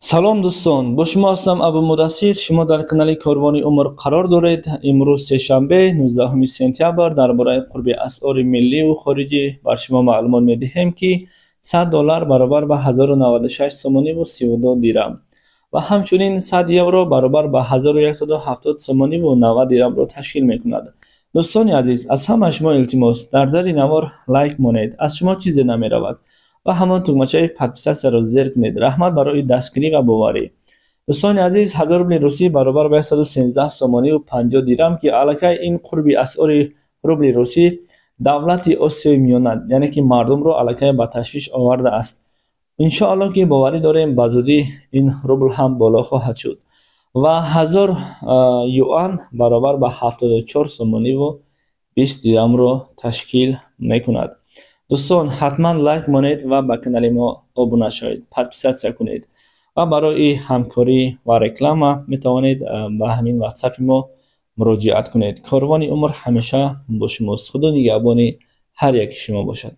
سلام دوستان، با شما هستم ابو مدثر. شما در کانال کاروان عمر قرار دارید. امروز سه شنبه 19 سپتامبر درباره قرب اسعار ملی و خارجی بر شما معلومات میدهیم که $100 برابر به 1096 سومانی و 32 دیرم و همچنین 100 یورو برابر به 1170 سومانی و 90 دیرم را تشکیل میکند. دوستان عزیز، از همه شما التماس در زیر نوار لایک مانید، از شما چیزی نمی رود و همان تکمچه پادپیسه را زیر کنید. رحمت برای دستگیری و باوری. دوستان عزیز، 1000 روبل روسی برابر به 113 سومانی و 50 دیرم که علاقه این قربی اسعار روبل روسی دولت آسیای میانه یعنی که مردم رو علاقه به تشویش آورده است. ان شاء الله که باوری داریم به زودی این روبل هم بالا خواهد شد و 1000 یوان برابر به 74 سومانی و 20 دیرم رو تشکیل میکند. دوستان حتما لایک مانید و به کانال ما ابونه شوید، پادپیسه کنید و برای همکاری و رکلام می توانید به همین واتساپ ما مراجعت کنید. کاروان عمر همیشه با شماست. خدا نگهبان هر یک شما باشد.